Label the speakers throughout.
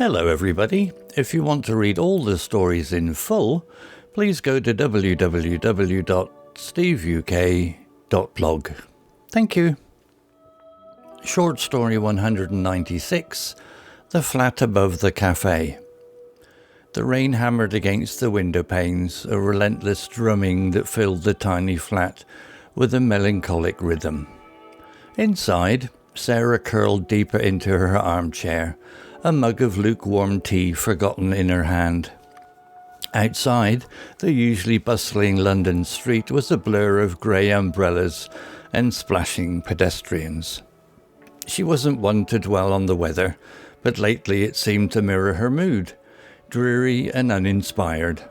Speaker 1: Hello everybody. If you want to read all the stories in full, please go to www.steveuk.blog. Thank you. Short story 196, The Flat Above the Cafe. The rain hammered against the window panes, a relentless drumming that filled the tiny flat with a melancholic rhythm. Inside, Sarah curled deeper into her armchair, a mug of lukewarm tea forgotten in her hand. Outside, the usually bustling London street was a blur of grey umbrellas and splashing pedestrians. She wasn't one to dwell on the weather, but lately it seemed to mirror her mood, dreary and uninspired.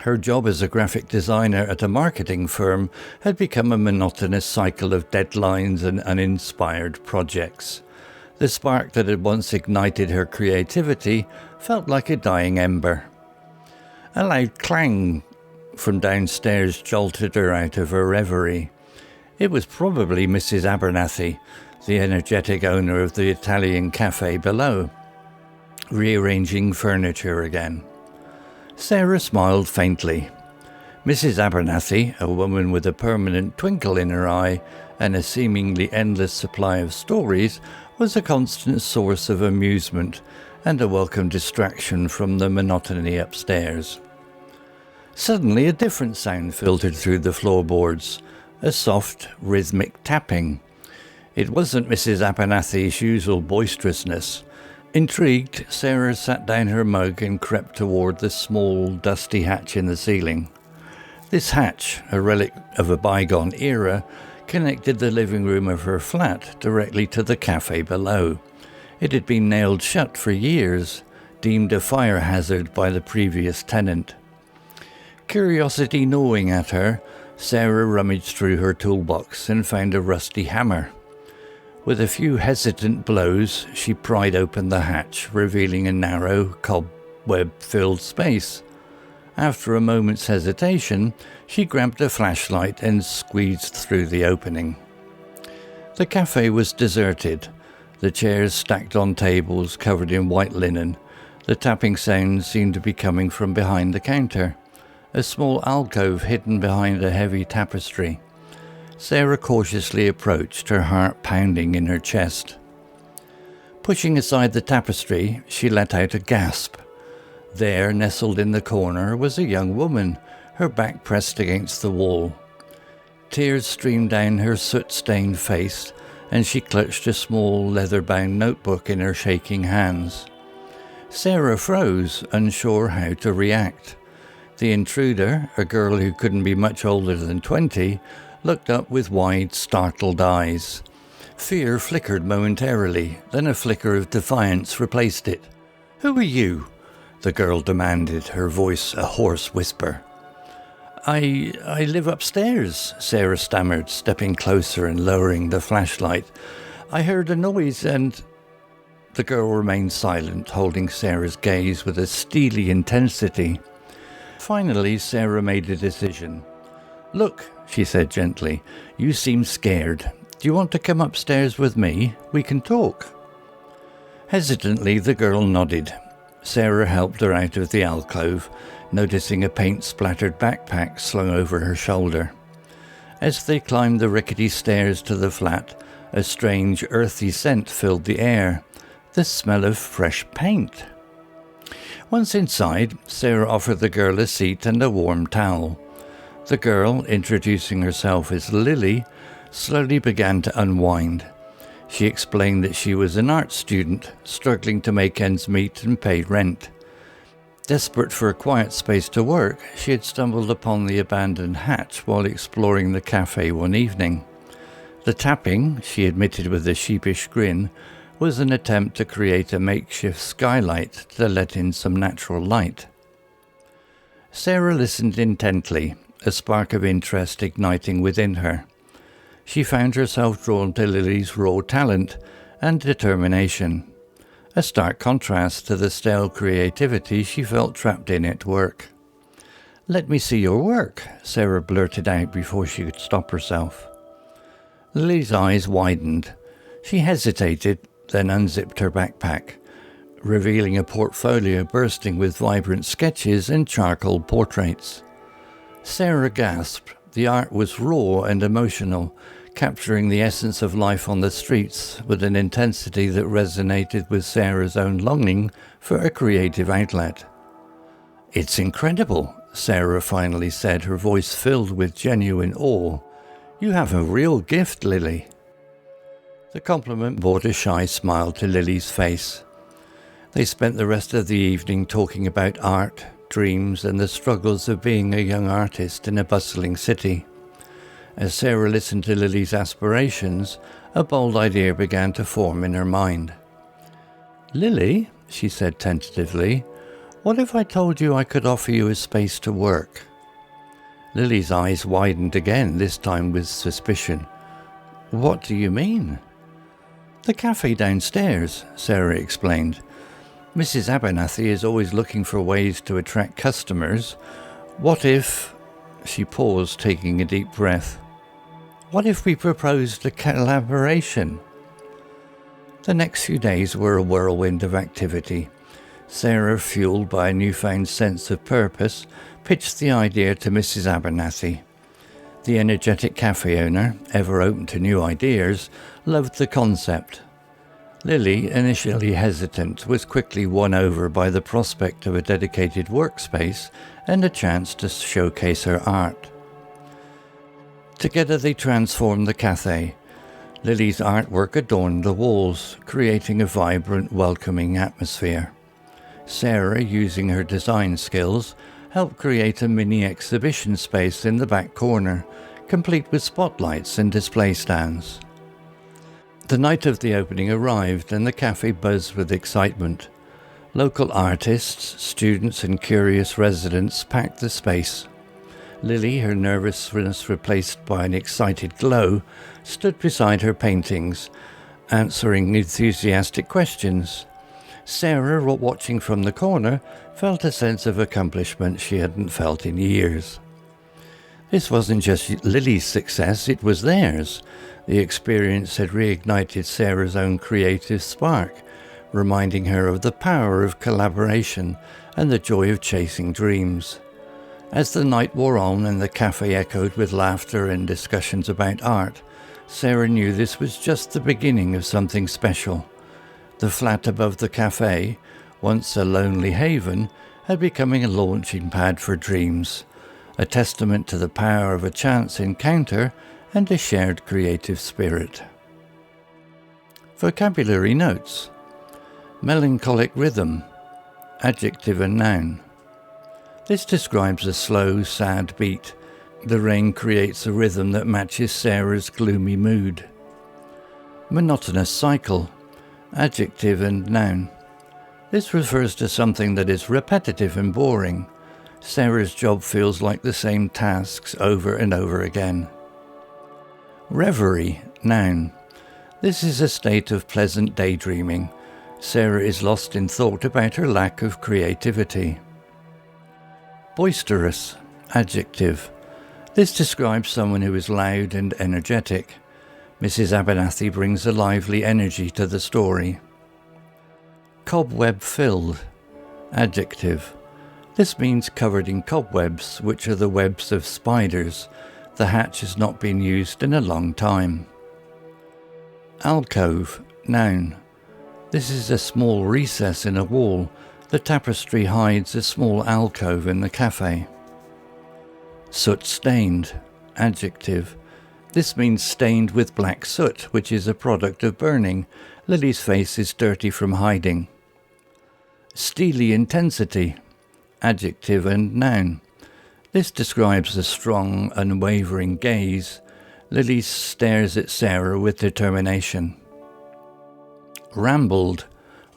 Speaker 1: Her job as a graphic designer at a marketing firm had become a monotonous cycle of deadlines and uninspired projects. The spark that had once ignited her creativity felt like a dying ember. A loud clang from downstairs jolted her out of her reverie. It was probably Mrs. Abernathy, the energetic owner of the Italian cafe below, rearranging furniture again. Sarah smiled faintly. Mrs. Abernathy, a woman with a permanent twinkle in her eye and a seemingly endless supply of stories, was a constant source of amusement and a welcome distraction from the monotony upstairs. Suddenly a different sound filtered through the floorboards, a soft, rhythmic tapping. It wasn't Mrs. Abernathy's usual boisterousness. Intrigued, Sarah sat down her mug and crept toward the small, dusty hatch in the ceiling. This hatch, a relic of a bygone era, connected the living room of her flat directly to the cafe below. It had been nailed shut for years, deemed a fire hazard by the previous tenant. Curiosity gnawing at her, Sarah rummaged through her toolbox and found a rusty hammer. With a few hesitant blows, she pried open the hatch, revealing a narrow, cobweb-filled space. After a moment's hesitation, she grabbed a flashlight and squeezed through the opening. The cafe was deserted, the chairs stacked on tables covered in white linen. The tapping sound seemed to be coming from behind the counter, a small alcove hidden behind a heavy tapestry. Sarah cautiously approached, her heart pounding in her chest. Pushing aside the tapestry, she let out a gasp. There, nestled in the corner, was a young woman, her back pressed against the wall. Tears streamed down her soot-stained face, and she clutched a small leather-bound notebook in her shaking hands. Sarah froze, unsure how to react. The intruder, a girl who couldn't be much older than 20, looked up with wide, startled eyes. Fear flickered momentarily, then a flicker of defiance replaced it. "Who are you?" the girl demanded, her voice a hoarse whisper. I live upstairs," Sarah stammered, stepping closer and lowering the flashlight. "I heard a noise and—" The girl remained silent, holding Sarah's gaze with a steely intensity. Finally, Sarah made a decision. "Look," she said gently, "you seem scared. Do you want to come upstairs with me? We can talk." Hesitantly, the girl nodded. Sarah helped her out of the alcove, noticing a paint-splattered backpack slung over her shoulder. As they climbed the rickety stairs to the flat, a strange, earthy scent filled the air, the smell of fresh paint. Once inside, Sarah offered the girl a seat and a warm towel. The girl, introducing herself as Lily, slowly began to unwind. She explained that she was an art student, struggling to make ends meet and pay rent. Desperate for a quiet space to work, she had stumbled upon the abandoned hatch while exploring the cafe one evening. The tapping, she admitted with a sheepish grin, was an attempt to create a makeshift skylight to let in some natural light. Sarah listened intently, a spark of interest igniting within her. She found herself drawn to Lily's raw talent and determination, a stark contrast to the stale creativity she felt trapped in at work. "Let me see your work," Sarah blurted out before she could stop herself. Lily's eyes widened. She hesitated, then unzipped her backpack. revealing a portfolio bursting with vibrant sketches and charcoal portraits. Sarah gasped. The art was raw and emotional, capturing the essence of life on the streets with an intensity that resonated with Sarah's own longing for a creative outlet. "It's incredible," Sarah finally said, her voice filled with genuine awe. "You have a real gift, Lily." The compliment brought a shy smile to Lily's face. They spent the rest of the evening talking about art, dreams, and the struggles of being a young artist in a bustling city. As Sarah listened to Lily's aspirations, a bold idea began to form in her mind. "Lily," she said tentatively, "what if I told you I could offer you a space to work?" Lily's eyes widened again, this time with suspicion. "What do you mean?" "The cafe downstairs," Sarah explained. "Mrs. Abernathy is always looking for ways to attract customers. What if—" She paused, taking a deep breath. "What if we proposed a collaboration?" The next few days were a whirlwind of activity. Sarah, fueled by a newfound sense of purpose, pitched the idea to Mrs. Abernathy. The energetic cafe owner, ever open to new ideas, loved the concept. Lily, initially hesitant, was quickly won over by the prospect of a dedicated workspace and a chance to showcase her art. Together they transformed the cafe. Lily's artwork adorned the walls, creating a vibrant, welcoming atmosphere. Sarah, using her design skills, helped create a mini exhibition space in the back corner, complete with spotlights and display stands. The night of the opening arrived and the cafe buzzed with excitement. Local artists, students and curious residents packed the space. Lily, her nervousness replaced by an excited glow, stood beside her paintings, answering enthusiastic questions. Sarah, watching from the corner, felt a sense of accomplishment she hadn't felt in years. This wasn't just Lily's success, it was theirs. The experience had reignited Sarah's own creative spark, reminding her of the power of collaboration and the joy of chasing dreams. As the night wore on and the cafe echoed with laughter and discussions about art, Sarah knew this was just the beginning of something special. The flat above the cafe, once a lonely haven, had become a launching pad for dreams, a testament to the power of a chance encounter and a shared creative spirit. Vocabulary notes. Melancholic rhythm, adjective and noun. This describes a slow, sad beat. The rain creates a rhythm that matches Sarah's gloomy mood. Monotonous cycle, adjective and noun. This refers to something that is repetitive and boring. Sarah's job feels like the same tasks over and over again. Reverie, noun. This is a state of pleasant daydreaming. Sarah is lost in thought about her lack of creativity. Boisterous, adjective. This describes someone who is loud and energetic. Mrs. Abernathy brings a lively energy to the story. Cobweb-filled, adjective. This means covered in cobwebs, which are the webs of spiders. The hatch has not been used in a long time. Alcove, noun. This is a small recess in a wall. The tapestry hides a small alcove in the cafe. Soot-stained, adjective. This means stained with black soot, which is a product of burning. Lily's face is dirty from hiding. Steely intensity, adjective and noun. This describes a strong, unwavering gaze. Lily stares at Sarah with determination. Rambled,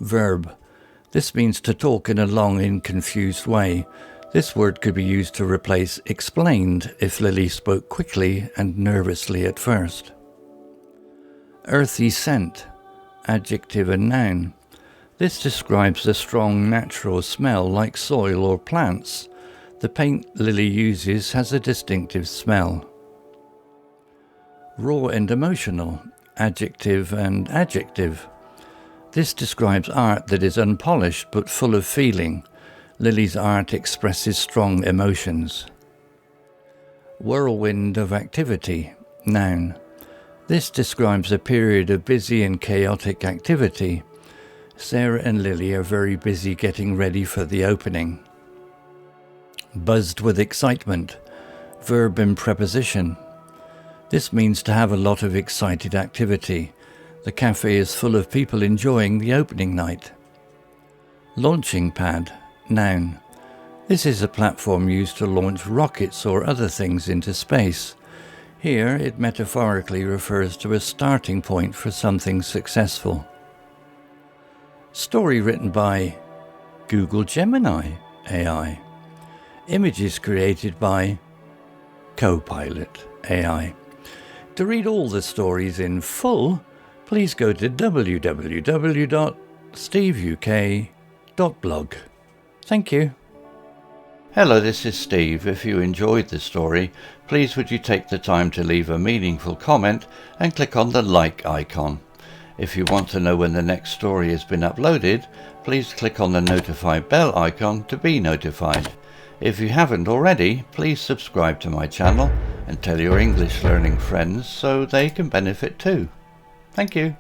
Speaker 1: verb. This means to talk in a long and confused way. This word could be used to replace explained if Lily spoke quickly and nervously at first. Earthy scent, adjective and noun. This describes a strong natural smell like soil or plants. The paint Lily uses has a distinctive smell. Raw and emotional, adjective and adjective. This describes art that is unpolished but full of feeling. Lily's art expresses strong emotions. Whirlwind of activity. Noun. This describes a period of busy and chaotic activity. Sarah and Lily are very busy getting ready for the opening. Buzzed with excitement. Verb in preposition. This means to have a lot of excited activity. The cafe is full of people enjoying the opening night. Launching pad. Noun. This is a platform used to launch rockets or other things into space. Here, it metaphorically refers to a starting point for something successful. Story written by Google Gemini AI. Images created by Copilot AI. To read all the stories in full, please go to www.steveuk.blog. Thank you. Hello, this is Steve. If you enjoyed the story, please would you take the time to leave a meaningful comment and click on the like icon. If you want to know when the next story has been uploaded, please click on the notify bell icon to be notified. If you haven't already, please subscribe to my channel and tell your English learning friends so they can benefit too. Thank you.